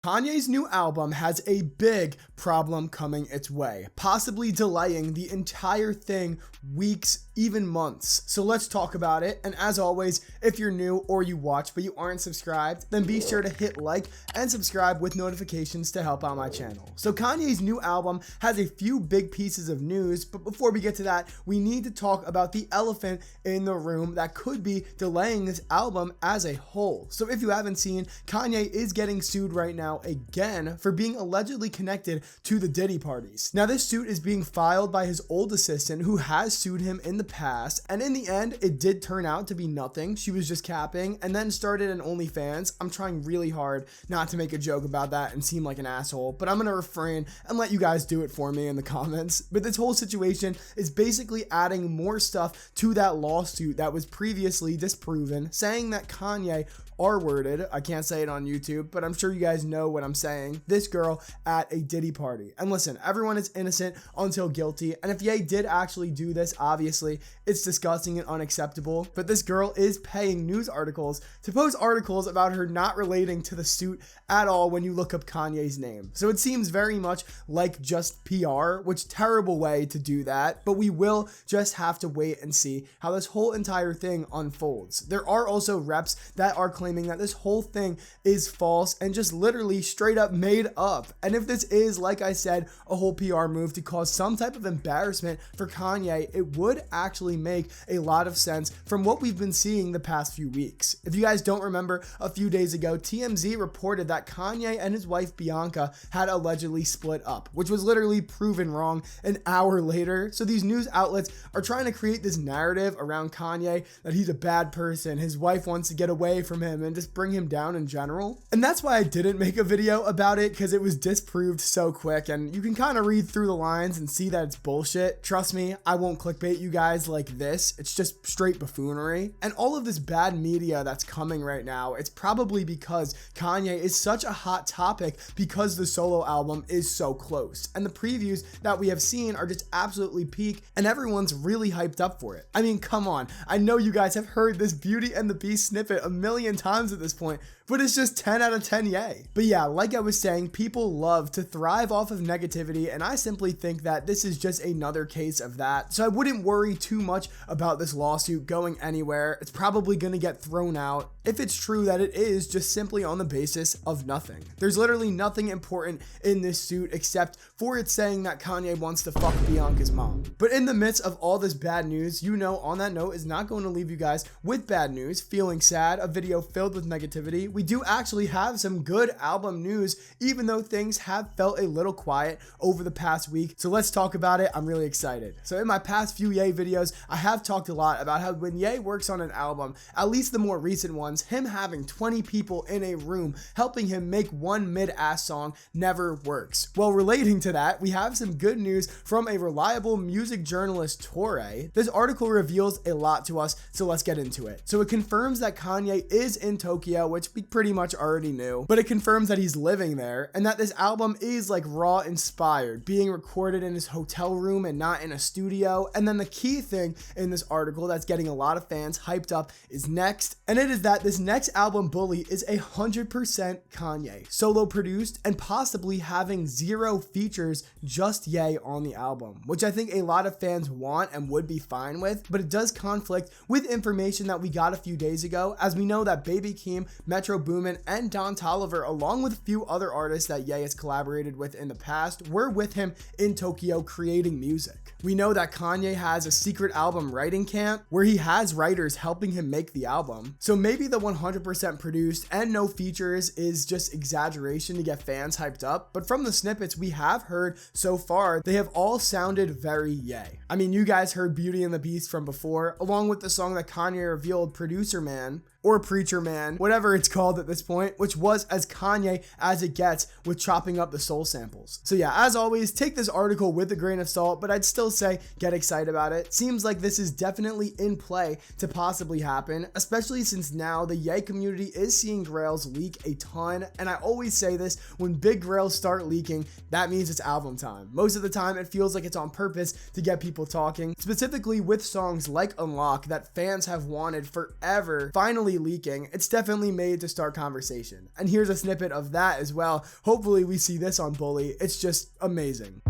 Kanye's new album has a big problem coming its way, possibly delaying the entire thing weeks, even months. So let's talk about it. And as always, if you're new or you watch but you aren't subscribed, then be sure to hit like and subscribe with notifications to help out my channel. So Kanye's new album has a few big pieces of news, but before we get to that, we need to talk about the elephant in the room that could be delaying this album as a whole. So if you haven't seen, Kanye is getting sued right now again for being allegedly connected to the Diddy parties. Now this suit is being filed by his old assistant who has sued him in the past, and in the end it did turn out to be nothing. She was just capping and then started an OnlyFans. I'm trying really hard not to make a joke about that and seem like an asshole, but I'm gonna refrain and let you guys do it for me in the comments. But this whole situation is basically adding more stuff to that lawsuit that was previously disproven, saying that Kanye R-worded, I can't say it on YouTube, but I'm sure you guys know what I'm saying, this girl at a Diddy party. And listen, everyone is innocent until guilty, and if Ye did actually do this, obviously, it's disgusting and unacceptable, but this girl is paying news articles to post articles about her not relating to the suit at all when you look up Kanye's name. So it seems very much like just PR, which terrible way to do that, but we will just have to wait and see how this whole entire thing unfolds. There are also reps that are claiming that this whole thing is false and just literally straight up made up. And if this is, like I said, a whole PR move to cause some type of embarrassment for Kanye, it would actually make a lot of sense from what we've been seeing the past few weeks. If you guys don't remember, a few days ago, TMZ reported that Kanye and his wife Bianca had allegedly split up, which was literally proven wrong an hour later. So these news outlets are trying to create this narrative around Kanye that he's a bad person, his wife wants to get away from him and just bring him down in general. And that's why I didn't make a video about it, because it was disproved so quick and you can kind of read through the lines and see that it's bullshit. Trust me, I won't clickbait you guys like this. It's just straight buffoonery. And all of this bad media that's coming right now, it's probably because Kanye is such a hot topic because the solo album is so close. And the previews that we have seen are just absolutely peak and everyone's really hyped up for it. I mean, come on. I know you guys have heard this Beauty and the Beast snippet a million times at this point, but it's just 10 out of 10 yay. But yeah, like I was saying, people love to thrive off of negativity, and I simply think that this is just another case of that. So I wouldn't worry too much about this lawsuit going anywhere. It's probably gonna get thrown out if it's true that it is just simply on the basis of nothing. There's literally nothing important in this suit except for it saying that Kanye wants to fuck Bianca's mom. But in the midst of all this bad news, you know On That Note is not going to leave you guys with bad news, feeling sad, a video filled with negativity. We do actually have some good album news, even though things have felt a little quiet over the past week. So let's talk about it. I'm really excited. So in my past few Ye videos, I have talked a lot about how when Ye works on an album, at least the more recent ones, him having 20 people in a room helping him make one mid-ass song never works. Well, relating to that, we have some good news from a reliable music journalist, Torre. This article reveals a lot to us, so let's get into it. So it confirms that Kanye is in Tokyo, which we pretty much already knew, but it confirms that he's living there and that this album is like raw inspired, being recorded in his hotel room and not in a studio. And then the key thing in this article that's getting a lot of fans hyped up is next, and it is that this next album, Bully, is 100% Kanye, solo produced and possibly having 0 features, just Ye on the album, which I think a lot of fans want and would be fine with, but it does conflict with information that we got a few days ago, as we know that Baby Keem, Metro Boomin, and Don Toliver, along with a few other artists that Ye has collaborated with in the past, were with him in Tokyo creating music. We know that Kanye has a secret album writing camp where he has writers helping him make the album, so maybe the 100% produced and no features is just exaggeration to get fans hyped up, but from the snippets we have heard so far, they have all sounded very Ye. I mean, you guys heard Beauty and the Beast from before, along with the song that Kanye revealed, Producer Man, or Preacher Man, whatever it's called at this point, which was as Kanye as it gets with chopping up the soul samples. So yeah, as always, take this article with a grain of salt, but I'd still say get excited about it. Seems like this is definitely in play to possibly happen, especially since now the Ye community is seeing grails leak a ton, and I always say this, when big grails start leaking, that means it's album time. Most of the time it feels like it's on purpose to get people talking, specifically with songs like Unlock that fans have wanted forever finally Bully leaking, it's definitely made to start conversation. And here's a snippet of that as well. Hopefully we see this on Bully. It's just amazing.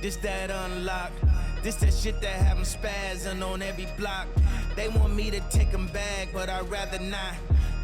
This that unlocked. This that shit that have them spazzing on every block. They want me to take them back, but I'd rather not.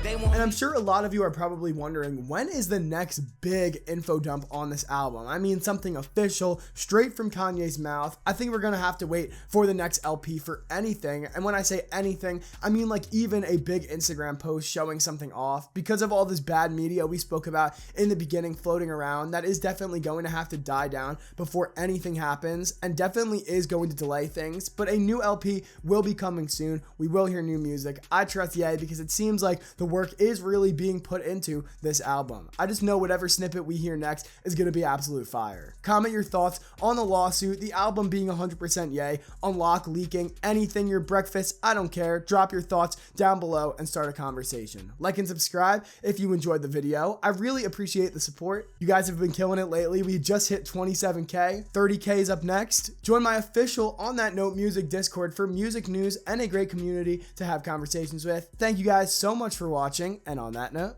And I'm sure a lot of you are probably wondering, when is the next big info dump on this album? I mean, something official, straight from Kanye's mouth. I think we're gonna have to wait for the next LP for anything. And when I say anything, I mean like even a big Instagram post showing something off. Because of all this bad media we spoke about in the beginning floating around, that is definitely going to have to die down before anything happens, and definitely is going to delay things. But a new LP will be coming soon. We will hear new music. I trust Ye because it seems like the work is really being put into this album. I just know whatever snippet we hear next is going to be absolute fire. Comment your thoughts on the lawsuit, the album being 100% Ye, unlock leaking, anything, your breakfast, I don't care. Drop your thoughts down below and start a conversation. Like and subscribe if you enjoyed the video. I really appreciate the support. You guys have been killing it lately. We just hit 27K. 30K is up next. Join my official On That Note music Discord for music news and a great community to have conversations with. Thank you guys so much for watching. And on that note,